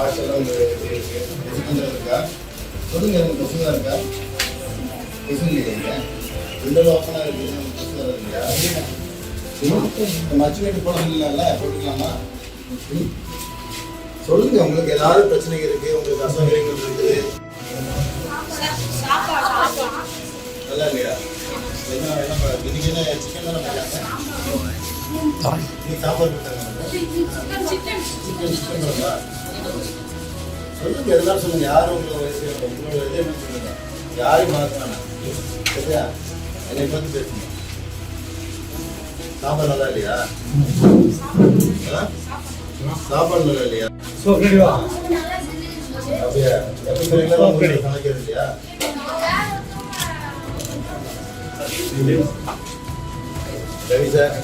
ஹாஸ்டலில் உங்களுக்கு எதுக்கு இருக்கா சொல்லுங்க, எனக்கு கொசு தான் இருக்கா? கொசு இல்லையா? ரெண்டு ஓப்பனாக இருக்குது, கொசு வர இல்லையா? மச்சு வீட்டு போட இல்லைல்ல, போட்டுக்கலாமா? சொல்லுங்க, உங்களுக்கு ஏதாவது பிரச்சனை இருக்கு, உங்களுக்கு அசௌகரியங்கள் இருக்குது நல்லா இல்லையா? இன்னைக்கு என்ன சிக்கன் தானே பண்ணாங்க? இன்னைக்கு சாப்பாடு கொடுத்தாங்க. சொல்லுங்க, எல்லாம் சொல்லுங்க. யாரும் உங்களோட உங்களோட இது என்ன சொல்லுங்க, யாரையும் மாற்றானா சரியா? என்னை பார்த்து பேசுங்க. சாப்பாடு நல்லா இல்லையா? சாப்பாடு நல்லா இல்லையா? அப்படியா? எப்படி சமைக்கிறது இல்லையா? ரவி சார்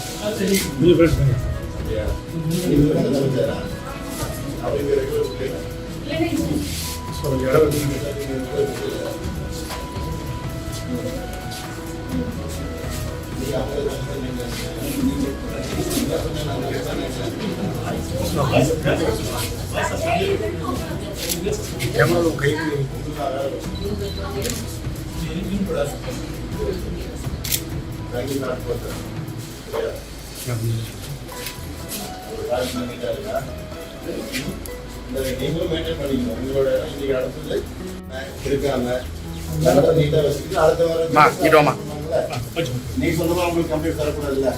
நீங்களும் மெயின்டைன் பண்ணிக்கணும். உங்களோட இன்னைக்கு இடத்துல இருக்காங்க நீட்டா வச்சுக்கிட்டு அடுத்த வாரம் நீ சொந்தமா உங்களுக்கு கம்ப்ளீட் தரக்கூடாதுல்ல.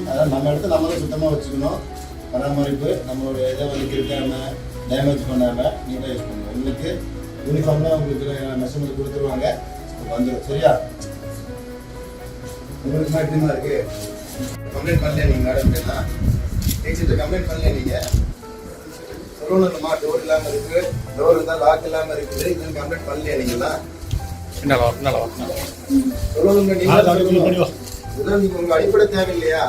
அதான் நம்ம இடத்த நம்ம தான் சுத்தமாக வச்சுக்கணும். பராமரிப்பு நம்மளோட இதை வந்து இருக்காம டேமேஜ் பண்ணாமல் நீட்டாக யூஸ் பண்ணணும். உங்களுக்கு யூனிஃபார்ம்லாம் உங்களுக்கு மெஷர்மெண்ட் கொடுத்துருவாங்க, வந்துடும் சரியா? உங்களுக்கு எப்படிமா இருக்கு? கம்ப்ளைண்ட் பண்ணலையா நீங்கள் மேடம்? எல்லாம் டீச்சர்கிட்ட கம்ப்ளைண்ட் பண்ணலையா நீங்கள்? சொல்லணும்மா, டோர் இல்லாமல் இருக்கு, டோர் இருந்தால் லாக் இல்லாமல் இருக்குது, இதுன்னு கம்ப்ளைண்ட் பண்ணலையா நீங்களாம்? சொல்லணுங்க, நீங்கள் இதெல்லாம் நீங்கள் உங்கள் அடிப்படை தேவை இல்லையா?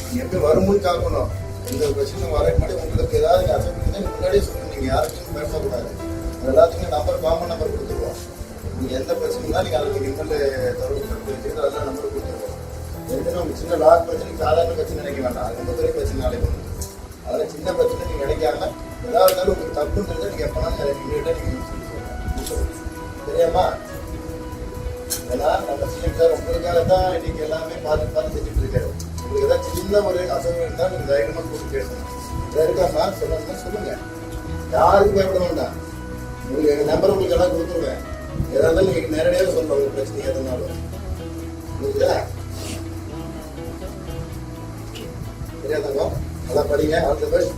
நீங்கள் எப்படி வருமுன்னு காக்கணும். இந்த பிரச்சனை வர முன்னாடி உங்களுக்கு ஏதாவது அசைவ் முன்னாடியே சொல்லணும். நீங்கள் யாருக்கும் பேசக்கூடாது. எல்லாத்துக்கும் நம்பர், காமன் நம்பர் கொடுத்துருவோம். நீங்கள் எந்த பிரச்சனைனா நீங்கள் அதில் இன்டர்ல தொடர்பு அதெல்லாம் நம்பர் கொடுத்துருவோம். ஏற்கனவே உங்களுக்கு சின்ன லாக் பிரச்சனை சாதாரண பிரச்சனை நினைக்க வேண்டாம், அது ரொம்ப பெரிய பிரச்சனை நாளைக்கு ஒன்று. அதில் சின்ன பிரச்சனை நீங்கள் நினைக்காம ஏதாவது இருந்தாலும் உங்களுக்கு தப்புன்னு தெரிஞ்சால் நீங்கள் எப்போனாலும் இமீடியட்டாக நீங்கள் தெரியாமா? ஏன்னா நம்ம சிஎம் சார் உங்களுக்காக தான் இன்னைக்கு எல்லாமே பார்த்து பார்த்து செஞ்சுட்டு இருக்காரு. உங்களுக்கு ஏதாவது சின்ன ஒரு அசைவு இருந்தால் நீங்கள் தைரியமாக கூப்பிட்டு பேசணும். இதாக இருக்காமா சொல்லணும்னா சொல்லுங்க, யாருக்கும் பயப்பட வேண்டாம். உங்களுக்கு எங்கள் நம்பர் உங்களுக்கு எல்லாம் கொடுத்துருவேன். எதாக இருந்தாலும் நீங்கள் நேரடியாக சொல்லணும். உங்களுக்கு பிரச்சனை எதுனாலும் புரியுதா? தெரியாதவங்க நல்லா படிங்க. All the best.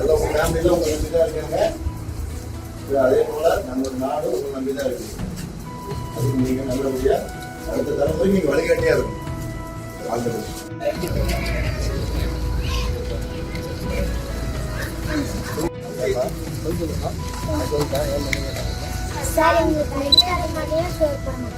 எல்லாம் உங்கள் ஃபேமிலியில் உங்கள் நம்பி தான் இருக்காங்க. அதே போல நம்மளோட நாடு உங்கள் நம்பி தான் இருக்குது. அதுக்கு நீங்கள் நல்லபடியாக அடுத்த தலைமுறைக்கு நீங்கள் வழிகாட்டியாக இருக்கும். All the best. சார் எங்களுக்கு ரெகுலர் மாதிரியே ஷேர் பண்ணுங்க.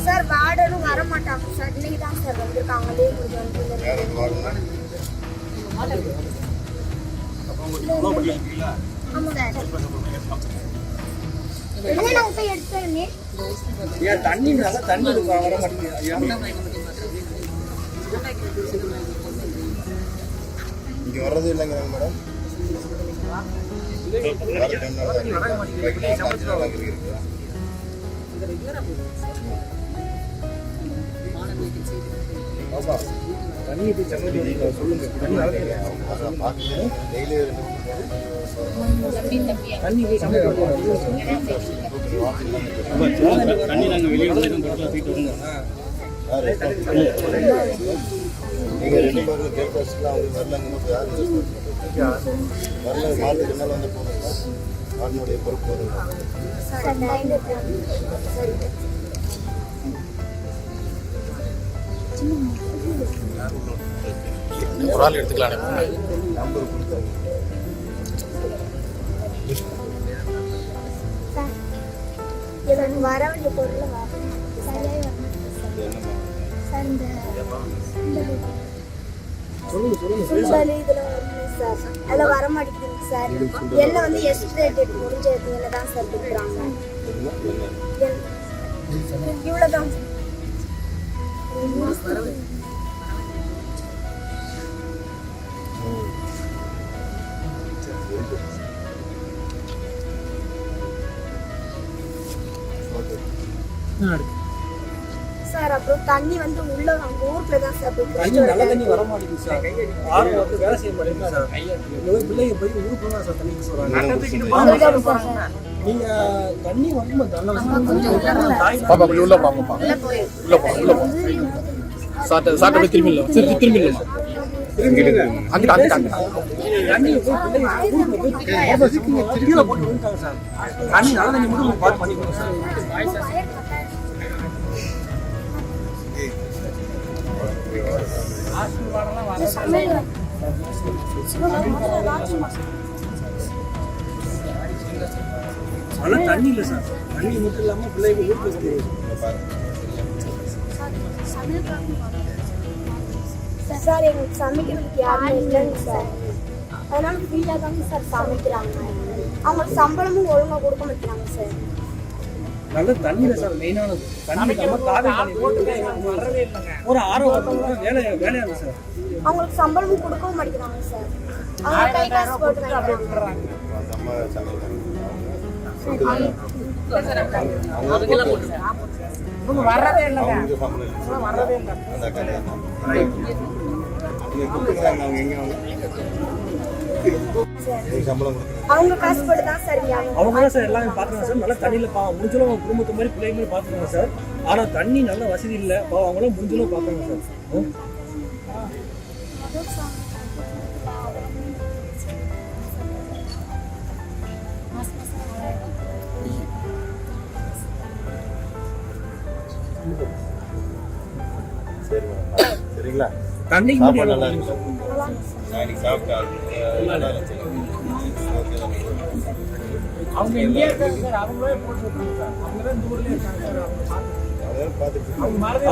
சார் வார்டனும் வர மாட்டாங்க சார். இன்னைக்கு தான் சார் வந்திருக்காங்க. நாங்கள் போய் எடுத்துருந்தேன். தண்ணி வர மாட்டேங்குது. இங்கே வர்றது இல்லைங்கிறாங்க மேடம். சொல்லுங்க, நீங்கள் ரெண்டு பேரும் கேட்கலாம். அவங்க வரலங்க வரல மாட்டுக்கு மேலே வந்து போதுங்க. அவனுடைய பொறுப்பு போதுங்க. ஒரு ஆள் எடுத்துக்கலாம். நம்பர் கொடுத்தாங்க. வர வேண்டிய பொருள் சரியாக அதில் வர மாட்டேங்குது சார். எல்லாம் வந்து எஸ்டிமேட்டட் முடிஞ்ச இதில் தான் சார் கொடுக்குறாங்க. இவ்வளோதான் சார் அப்புறம் தண்ணி வந்து உள்ள அங்க ஊருக்குள்ள தான் சார் போய் தண்ணி நல்ல தண்ணி வர மாட்டேங்குது சார். ஆறு வந்து வேலை செய்ய மாட்டேங்குது சார். இந்த மாதிரி பிள்ளைங்க போய் ஊருக்கு தான் சார் தண்ணி சொல்றாங்க. நீங்க தண்ணி வந்து நல்ல வசதி பாப்பா கொஞ்சம் உள்ள பாப்பா உள்ள போ சாட்டை போய் திரும்பி இல்லை சரி திரும்பி இல்லைம்மா அங்கிட்ட தண்ணி போய் பிள்ளைங்க ஊருக்குள்ள போய் கீழே போட்டு விழுந்துட்டாங்க சார். தண்ணி நல்ல தண்ணி மட்டும் பார்த்து பண்ணிக்கணும் சார். நல்ல தண்ணி இல்லை சார். தண்ணி மட்டும் இல்லாம பிள்ளைங்க ஊருக்கு சார் எங்களுக்கு சமைக்கிறதுக்கு யாருமே இல்லைங்க சார். அதனால ஃப்ரீயாக தாங்க சார் சமைக்கிறாங்க. அவங்களுக்கு சம்பளமும் ஒழுங்காக கொடுக்க மாட்டேங்கிறாங்க சார். நல்ல தண்ணி சார் மெயினானது. தண்ணி நம்ம காவேரி ஒரு ஆரோக்கியம் வேலையாக சார். அவங்களுக்கு சம்பளமும் கொடுக்கவும் மாட்டேங்கிறாங்க சார். அவங்க கை காசு போட்டு வாங்கிக்கிறாங்க. வரதே இல்லை. அவங்க காசு போட்டு தான் சார் அவங்க தான் சார் எல்லாமே பாத்துறாங்க சார். நல்லா தண்ணியில முடிஞ்சளவு அவங்க குடும்பத்து மாதிரி பிள்ளைங்க மாதிரி பாத்துறாங்க சார். ஆனா தண்ணி நல்ல வசதி இல்லை. அவங்களும் முடிஞ்சளவு பாக்குறாங்க சார். சரிங்களா? தண்ணிக்கு சாப்பாடு நல்லா இருக்கு. நான் சாப்பிட்டேன். அவங்க இங்கே இருக்காங்க சார். அவங்களே போட்டு விட்டுருங்க சார். அவங்க தான் ஊர்லயே இருக்காங்க சார்.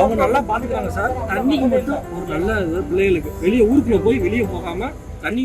அவங்க நல்லா பாத்துக்கிறாங்க சார். தண்ணிக்கு மட்டும் ஒரு நல்ல பிள்ளைகளுக்கு வெளியே ஊருக்குள்ள போய் வெளியே போகாம தண்ணி